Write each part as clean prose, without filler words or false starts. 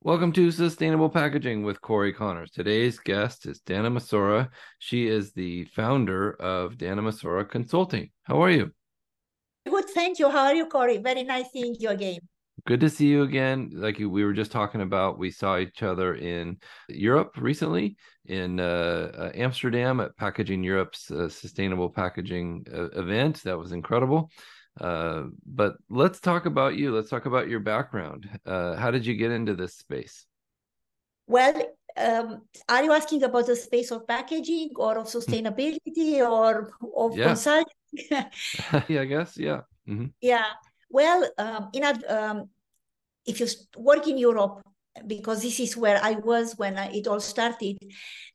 Welcome to Sustainable Packaging with Cory Connors. Today's guest is Dana Mosora. She is the founder of Dana Mosora Consulting. How are you? Good, thank you. How are you, Cory? Very nice seeing you again. Good to see you again. We were just talking about, we saw each other in Europe recently, in Amsterdam at Packaging Europe's Sustainable Packaging event. That was incredible. But let's talk about you. Let's talk about your background. How did you get into this space? Well, are you asking about the space of packaging or of sustainability or of Yeah. consulting? Yeah, I guess. Yeah. Mm-hmm. Yeah. Well, if you work in Europe, because this is where I was when it all started,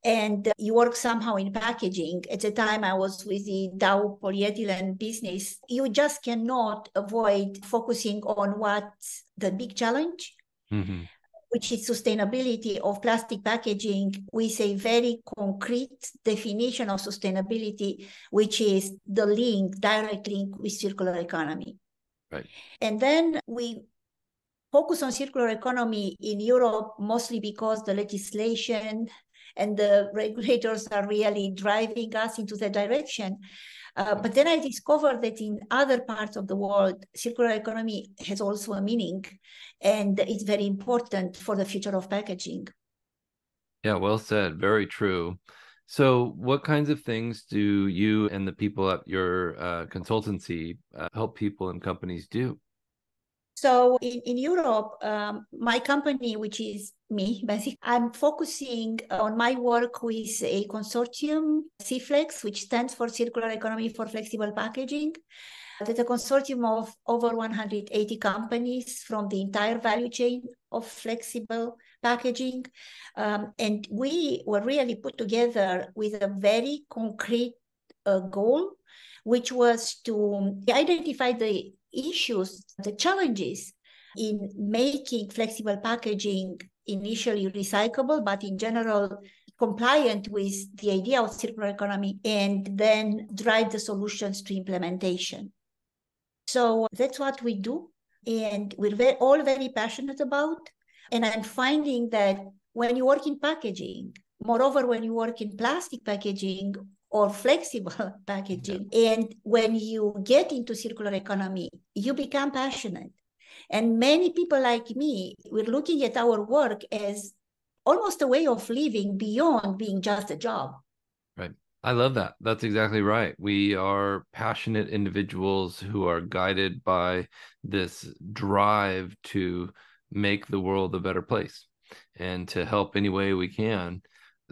and you work somehow in packaging. At the time, I was with the Dow polyethylene business. You just cannot avoid focusing on what's the big challenge, Mm-hmm. which is sustainability of plastic packaging with a very concrete definition of sustainability, which is the link, direct link with circular economy. Right. And then we focus on circular economy in Europe, mostly because the legislation and the regulators are really driving us into that direction. But then I discovered that in other parts of the world, circular economy has also a meaning, and it's very important for the future of packaging. Yeah, well said. Very true. So, what kinds of things do you and the people at your consultancy help people and companies do? So in Europe, my company, which is me, basically, I'm focusing on my work with a consortium, CFlex, which stands for Circular Economy for Flexible Packaging. That's a consortium of over 180 companies from the entire value chain of flexible packaging. And we were really put together with a very concrete goal, which was to identify the issues, the challenges in making flexible packaging initially recyclable, but in general compliant with the idea of circular economy, and then drive the solutions to implementation. So that's what we do, and we're all very passionate about. And I'm finding that when you work in packaging, moreover, when you work in plastic packaging or flexible packaging, and when you get into circular economy, you become passionate. And many people like me, we're looking at our work as almost a way of living beyond being just a job. Right. I love that. That's exactly right. We are passionate individuals who are guided by this drive to make the world a better place and to help any way we can.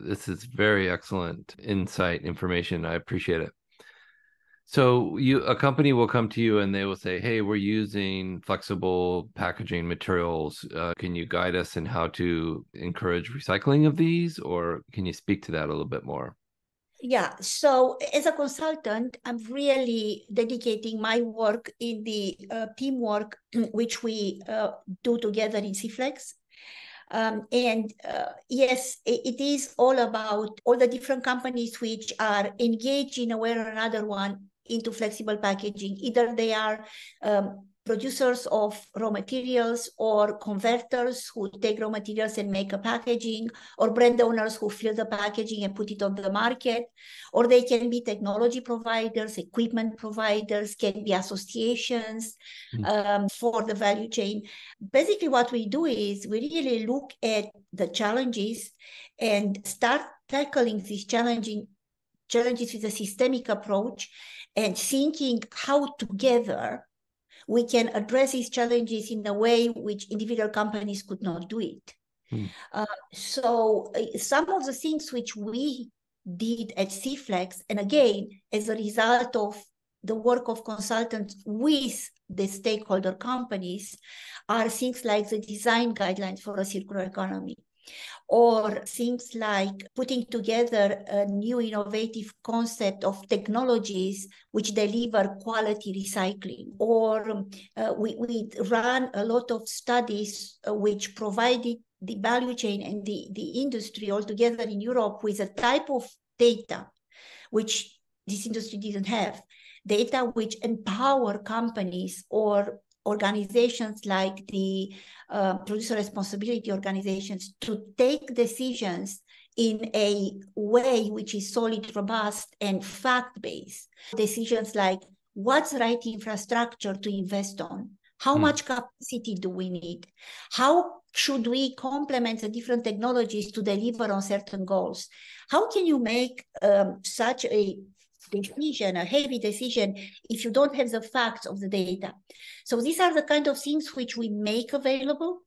This is very excellent insight information. I appreciate it. So a company will come to you and they will say, "Hey, we're using flexible packaging materials. Can you guide us in how to encourage recycling of these?" Or can you speak to that a little bit more? Yeah, so as a consultant, I'm really dedicating my work in the teamwork which we do together in CFlex. Yes, it is all about all the different companies which are engaged in a way or another one into flexible packaging. Either they are producers of raw materials or converters who take raw materials and make a packaging, or brand owners who fill the packaging and put it on the market, or they can be technology providers, equipment providers, can be associations for the value chain. Basically, what we do is we really look at the challenges and start tackling these challenges with a systemic approach and thinking how together we can address these challenges in a way which individual companies could not do it. So some of the things which we did at CFlex, and again, as a result of the work of consultants with the stakeholder companies, are things like the design guidelines for a circular economy, or things like putting together a new innovative concept of technologies which deliver quality recycling. Or we ran a lot of studies which provided the value chain and the industry altogether in Europe with a type of data which this industry didn't have. Data which empower companies or organizations like the producer responsibility organizations to take decisions in a way which is solid, robust, and fact-based. Decisions like what's the right infrastructure to invest on? How much capacity do we need? How should we complement the different technologies to deliver on certain goals? How can you make such a decision, a heavy decision, if you don't have the facts of the data? So these are the kind of things which we make available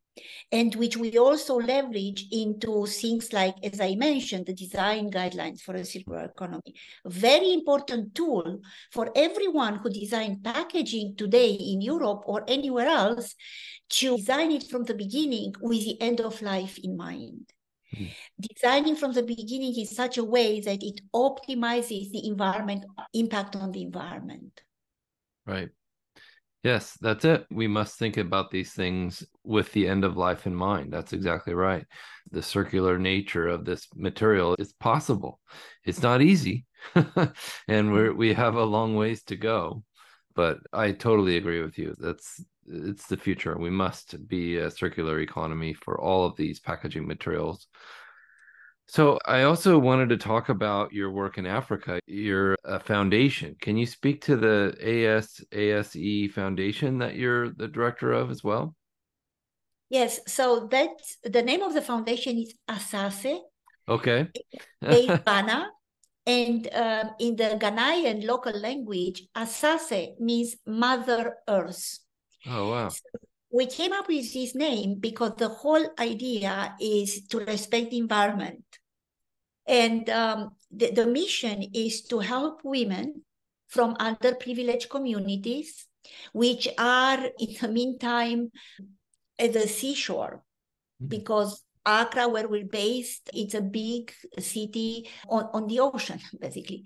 and which we also leverage into things like, as I mentioned, the design guidelines for a circular economy. A very important tool for everyone who designs packaging today in Europe or anywhere else to design it from the beginning with the end of life in mind. Designing from the beginning in such a way that it optimizes the environment, impact on the environment. Right. Yes, that's it. We must think about these things with the end of life in mind. That's exactly right. The circular nature of this material is possible. It's not easy, and we have a long ways to go. But I totally agree with you. It's the future. We must be a circular economy for all of these packaging materials. So I also wanted to talk about your work in Africa. You're a foundation. Can you speak to the ASASE Foundation that you're the director of as well? Yes, so that's the name of the foundation is ASASE, Okay. based Ghana. And in the Ghanaian local language, ASASE means Mother Earth. Oh, wow. So we came up with this name because the whole idea is to respect the environment. And the mission is to help women from underprivileged communities, which are in the meantime at the seashore, because Accra, where we're based, it's a big city on the ocean, basically.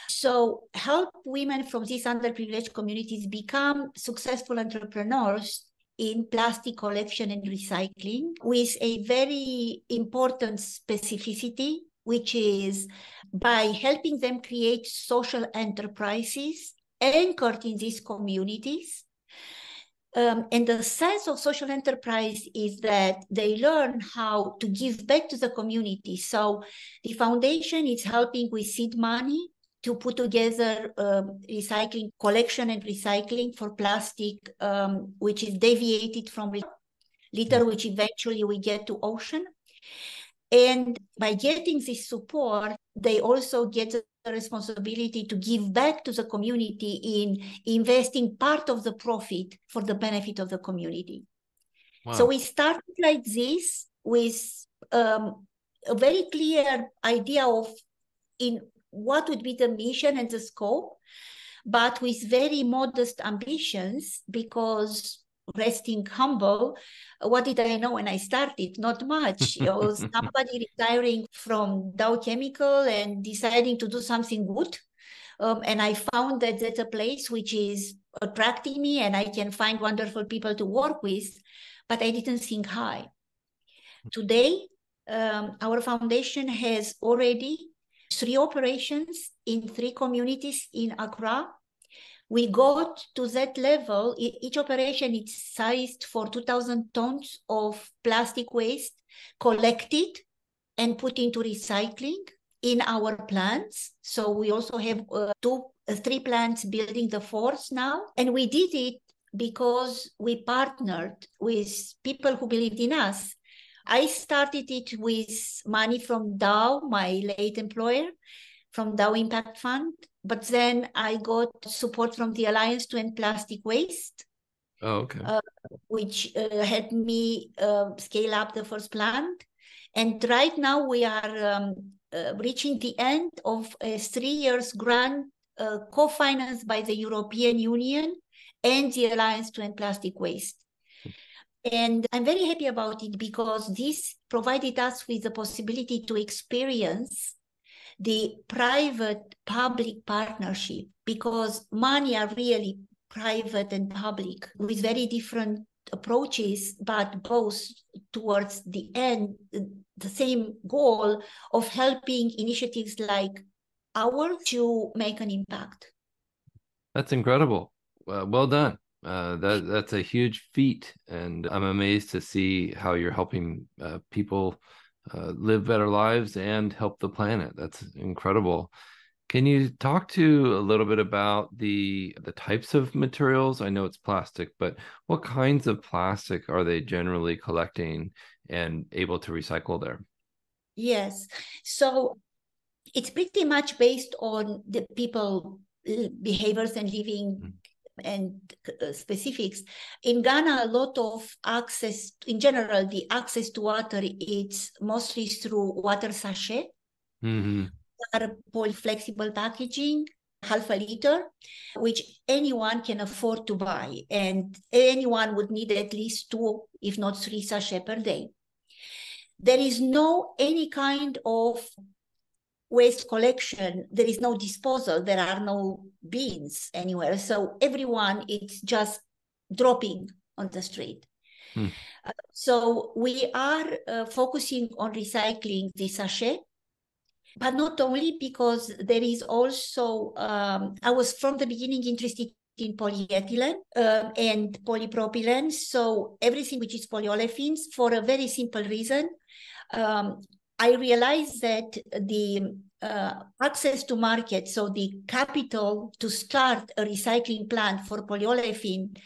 So help women from these underprivileged communities become successful entrepreneurs in plastic collection and recycling with a very important specificity, which is by helping them create social enterprises anchored in these communities. And the sense of social enterprise is that they learn how to give back to the community. So the foundation is helping with seed money to put together recycling, collection and recycling for plastic, which is deviated from litter, which eventually we get to ocean. And by getting this support, they also get the responsibility to give back to the community in investing part of the profit for the benefit of the community. Wow. So we started like this with a very clear idea of in what would be the mission and the scope, but with very modest ambitions, because resting humble, what did I know when I started? Not much. I was somebody retiring from Dow Chemical and deciding to do something good. And I found that that's a place which is attracting me and I can find wonderful people to work with, but I didn't think high. Today, our foundation has already 3 operations in 3 communities in Accra. We got to that level. Each operation is sized for 2,000 tons of plastic waste collected and put into recycling in our plants. So we also have 3 plants building the 4th now. And we did it because we partnered with people who believed in us. I started it with money from Dow, my late employer, from Dow Impact Fund. But then I got support from the Alliance to End Plastic Waste. Oh, okay. Which helped me scale up the first plant. And right now we are reaching the end of a 3 years grant co-financed by the European Union and the Alliance to End Plastic Waste. And I'm very happy about it because this provided us with the possibility to experience the private-public partnership, because money are really private and public with very different approaches, but both towards the end, the same goal of helping initiatives like ours to make an impact. That's incredible. Well done. That's a huge feat, and I'm amazed to see how you're helping people live better lives and help the planet. That's incredible. Can you talk to a little bit about the types of materials? I know it's plastic, but what kinds of plastic are they generally collecting and able to recycle there? Yes. So it's pretty much based on the people behaviors and living Mm. and specifics. In Ghana, a lot of access, in general, the access to water, it's mostly through water sachet, Mm-hmm. poly flexible packaging, half a liter, which anyone can afford to buy. And anyone would need at least two, if not three sachets per day. There is no any kind of waste collection. There is no disposal. There are no bins anywhere. So everyone, it's just dropping on the street. Hmm. So we are focusing on recycling the sachet, but not only, because there is also, I was from the beginning interested in polyethylene and polypropylene. So everything which is polyolefins, for a very simple reason. Um, I realized that the access to market, so the capital to start a recycling plant for polyolefin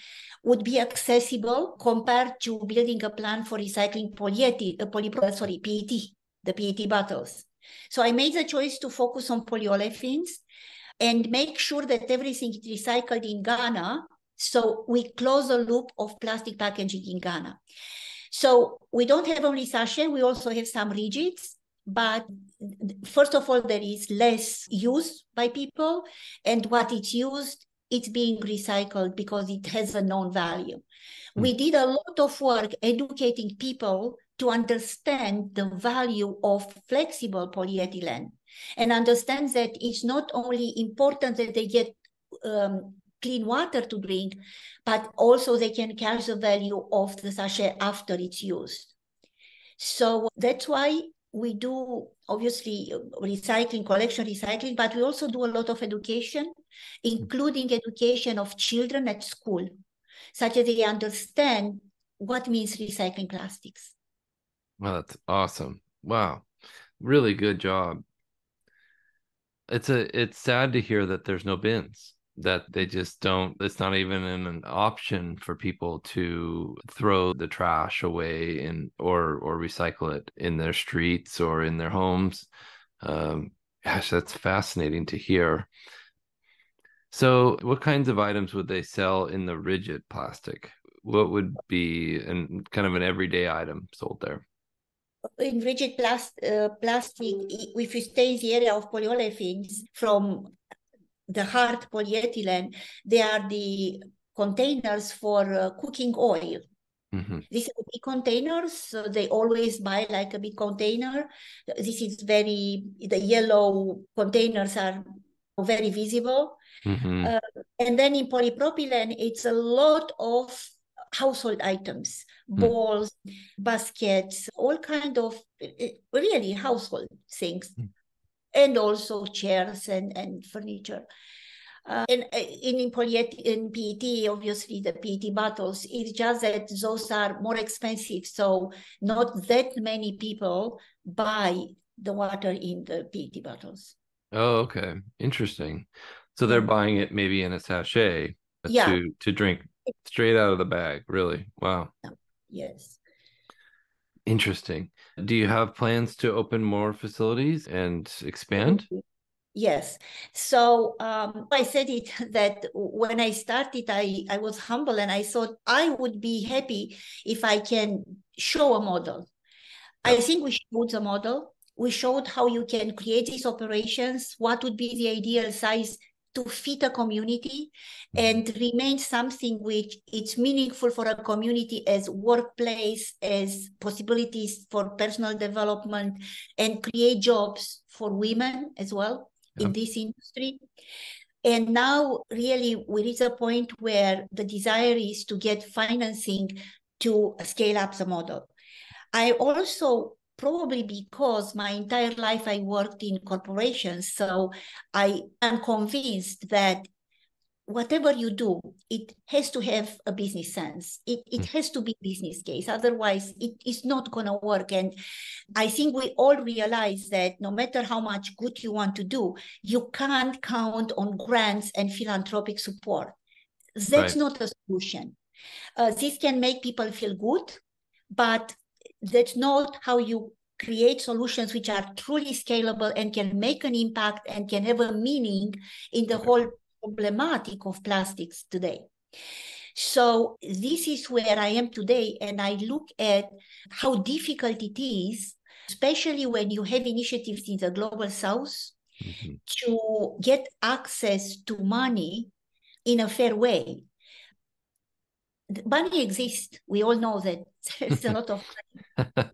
would be accessible compared to building a plant for recycling PET, the PET bottles. So I made the choice to focus on polyolefins and make sure that everything is recycled in Ghana. So we close the loop of plastic packaging in Ghana. So we don't have only sachet, we also have some rigids, but first of all, there is less use by people, and what it's used, it's being recycled because it has a known value. Hmm. We did a lot of work educating people to understand the value of flexible polyethylene and understand that it's not only important that they get clean water to drink, but also they can catch the value of the sachet after it's used. So that's why we do obviously recycling, collection recycling, but we also do a lot of education, including education of children at school, such as they understand what means recycling plastics. Well, that's awesome. Wow. Really good job. It's sad to hear that there's no bins, that they just don't, it's not even an option for people to throw the trash away in or recycle it in their streets or in their homes. Gosh, that's fascinating to hear. So, what kinds of items would they sell in the rigid plastic? What would be kind of an everyday item sold there? In rigid plastic, if you stay in the area of polyolefins, from the hard polyethylene, they are the containers for cooking oil. Hmm. These are big containers, so they always buy like a big container. This is the yellow containers are very visible. Hmm. Uh, and then in polypropylene, it's a lot of household items, bowls, baskets, all kind of really household things, and also chairs and furniture. And in PET, obviously the PET bottles, it's just that those are more expensive. So not that many people buy the water in the PET bottles. Oh, okay. Interesting. So they're Yeah. buying it maybe in a sachet Yeah. to drink straight out of the bag. Really? Wow. Yes. Interesting. Do you have plans to open more facilities and expand? Yes. So I said it that when I started, I was humble and I thought I would be happy if I can show a model. I Yeah. think we showed the model. We showed how you can create these operations, what would be the ideal size to fit a community Mhm. and remain something which it's meaningful for a community as workplace, as possibilities for personal development, and create jobs for women as well Yeah. in this industry. And now really we reach a point where the desire is to get financing to scale up the model. I also, probably because my entire life I worked in corporations, so I am convinced that whatever you do, it has to have a business sense. It has to be business case. Otherwise, it is not going to work. And I think we all realize that no matter how much good you want to do, you can't count on grants and philanthropic support. That's Right. not a solution. This can make people feel good, but that's not how you create solutions which are truly scalable and can make an impact and can have a meaning in the whole problematic of plastics today. So this is where I am today, and I look at how difficult it is, especially when you have initiatives in the global south, to get access to money in a fair way. Money exists. We all know that there's a lot of money.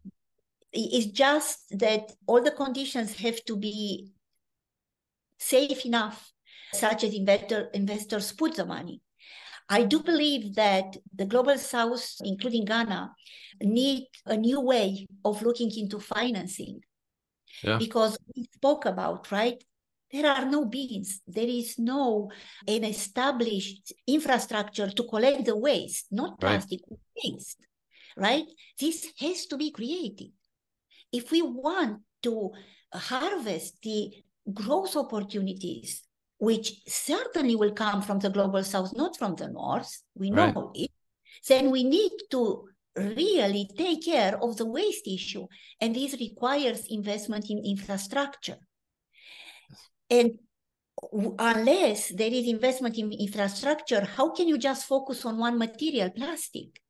It's just that all the conditions have to be safe enough, such as investors put the money. I do believe that the global south, including Ghana, need a new way of looking into financing. Yeah. Because we spoke about, right? There are no bins. There is no an established infrastructure to collect the waste, not plastic waste, right? This has to be created. If we want to harvest the growth opportunities, which certainly will come from the global south, not from the north, we know it, then we need to really take care of the waste issue. And this requires investment in infrastructure. And unless there is investment in infrastructure, how can you just focus on one material, plastic?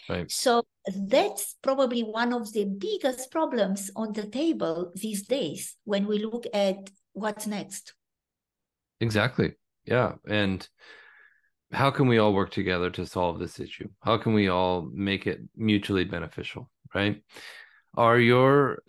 Right. So that's probably one of the biggest problems on the table these days when we look at what's next. Exactly. Yeah. And how can we all work together to solve this issue? How can we all make it mutually beneficial, right? Are your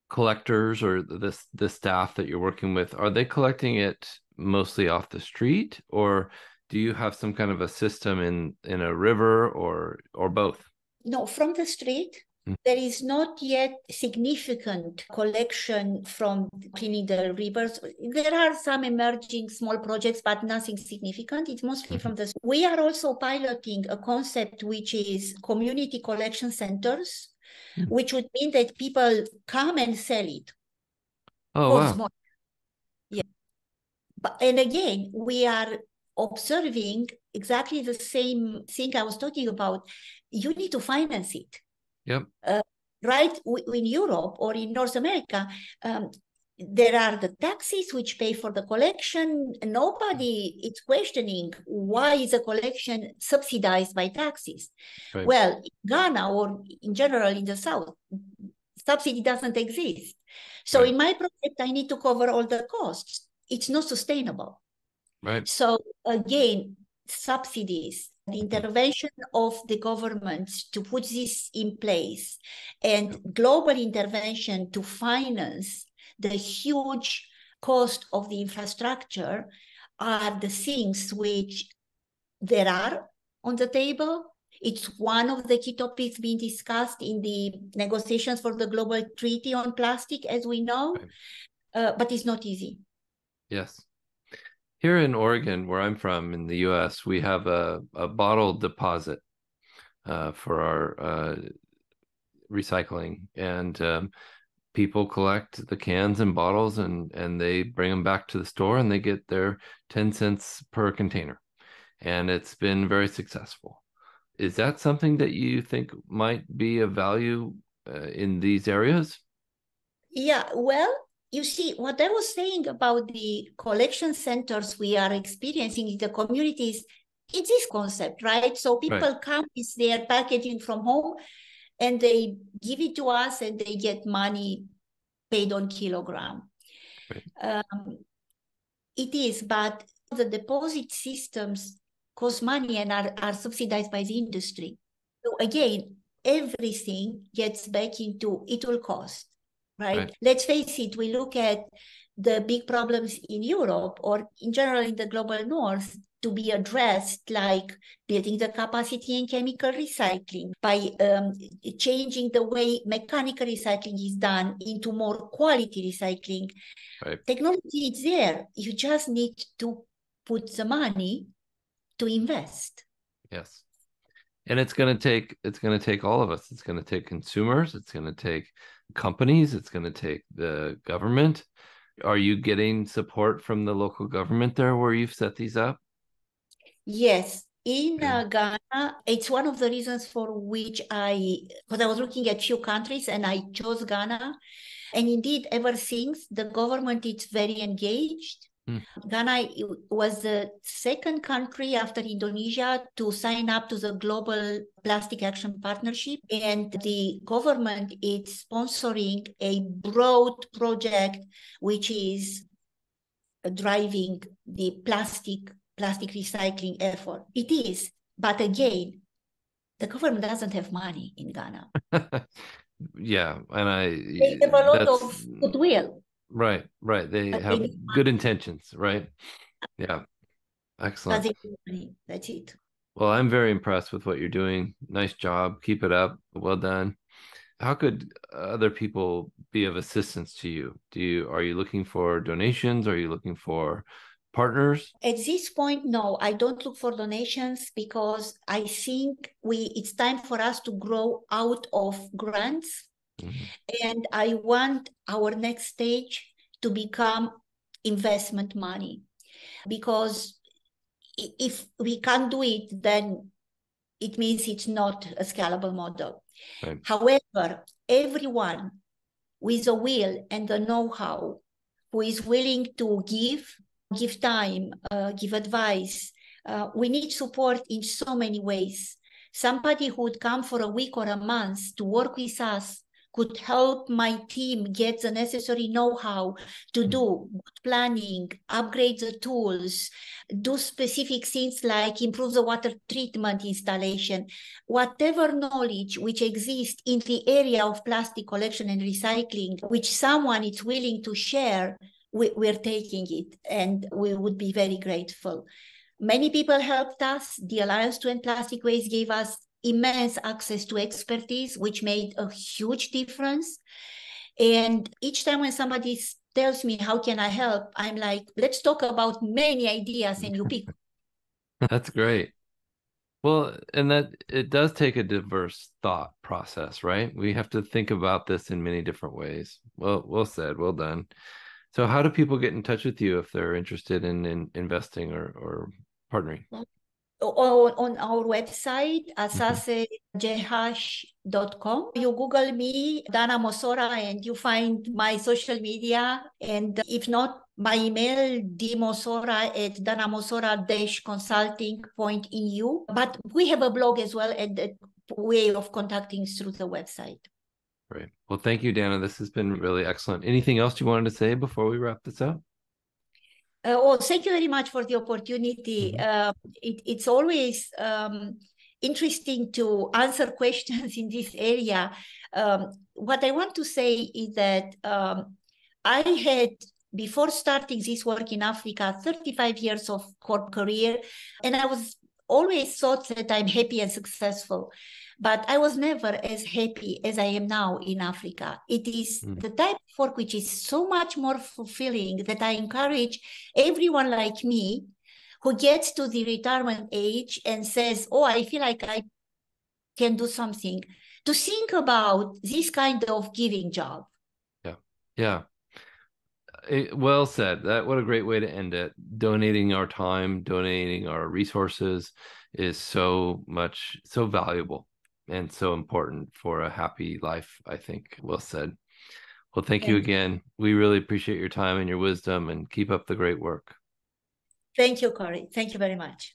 collectors or the staff that you're working with, are they collecting it mostly off the street, or do you have some kind of a system in a river or both? No, from the street. There is not yet significant collection from cleaning the rivers. There are some emerging small projects, but nothing significant. It's mostly from the... We are also piloting a concept which is community collection centers, which would mean that people come and sell it. Oh, wow. Yeah. And again, we are observing exactly the same thing I was talking about. You need to finance it. Yep. Right? In Europe or in North America, there are the taxes which pay for the collection. Nobody is questioning why is the collection subsidized by taxes. Right. Well, in Ghana or in general in the South, subsidy doesn't exist. So in my project, I need to cover all the costs. It's not sustainable. Right. So again, subsidies, the intervention of the government to put this in place, and global intervention to finance the huge cost of the infrastructure are the things which there are on the table. It's one of the key topics being discussed in the negotiations for the global treaty on plastic, as we know, but it's not easy. Yes. Here in Oregon, where I'm from in the US, we have a bottle deposit for our recycling. And people collect the cans and bottles and they bring them back to the store and they get their 10 cents per container. And it's been very successful. Is that something that you think might be of value in these areas? Yeah, well, you see, what I was saying about the collection centers we are experiencing in the communities, it's this concept, right? So people come with their packaging from home and they give it to us and they get money paid on kilogram. It is, but the deposit systems cost money and are subsidized by the industry. So again, everything gets back into it will cost. Right? Let's face it, we look at the big problems in Europe or in general in the global north to be addressed, like building the capacity in chemical recycling, by changing the way mechanical recycling is done into more quality recycling. Technology is there. You just need to put the money to invest. Yes. And it's going to take all of us. It's going to take consumers, it's going to take companies, it's going to take the government. Are you getting support from the local government there where you've set these up? Yes, in Good. Ghana, it's one of the reasons for which because I was looking at few countries and I chose Ghana. And indeed, ever since, the government is very engaged. Hmm. Ghana was the second country after Indonesia to sign up to the Global Plastic Action Partnership. And the government is sponsoring a broad project which is driving the plastic recycling effort. It is, but again, the government doesn't have money in Ghana. Yeah, and They have a lot that's of goodwill, right. They but they have need good money. intentions, right? Yeah, But excellent. they need money. That's it. Well, I'm very impressed with what you're doing. Nice job. Keep it up. Well done. How could other people be of assistance to you? Are you looking for donations? Are you looking for partners? At this point, no, I don't look for donations because I think it's time for us to grow out of grants. Mhm. And I want our next stage to become investment money. Because if we can't do it, then it means it's not a scalable model. Right. However, everyone with a will and the know-how who is willing to give time, give advice. We need support in so many ways. Somebody who would come for a week or a month to work with us could help my team get the necessary know-how to Mm. do good planning, upgrade the tools, do specific things like improve the water treatment installation, whatever knowledge which exists in the area of plastic collection and recycling, which someone is willing to share, we're taking it, and we would be very grateful. Many people helped us. The Alliance to End Plastic Waste gave us immense access to expertise, which made a huge difference. And each time when somebody tells me, how can I help? I'm like, let's talk about many ideas and you pick. That's great. Well, and that it does take a diverse thought process, right? We have to think about this in many different ways. Well said. Well done. So how do people get in touch with you if they're interested in investing or partnering? On our website, Mhm. asasejh.com. You Google me, Dana Mosora, and you find my social media. And if not, my email, dmosora at danamosora-consulting.eu. But we have a blog as well, and a way of contacting through the website. Great. Well, thank you, Dana. This has been really excellent. Anything else you wanted to say before we wrap this up? Thank you very much for the opportunity. Mhm. It's always interesting to answer questions in this area. What I want to say is that I had, before starting this work in Africa, 35 years of corporate career, and I was always thought that I'm happy and successful. But I was never as happy as I am now in Africa. It is Mm. the type of work which is so much more fulfilling that I encourage everyone like me who gets to the retirement age and says, oh, I feel like I can do something, to think about this kind of giving job. Yeah. Yeah. Well said. What a great way to end it. Donating our time, donating our resources is so valuable and so important for a happy life, I think. Well said. Well, thank you Thank you. again. We really appreciate your time and your wisdom and keep up the great work. Thank you, Cory. Thank you very much.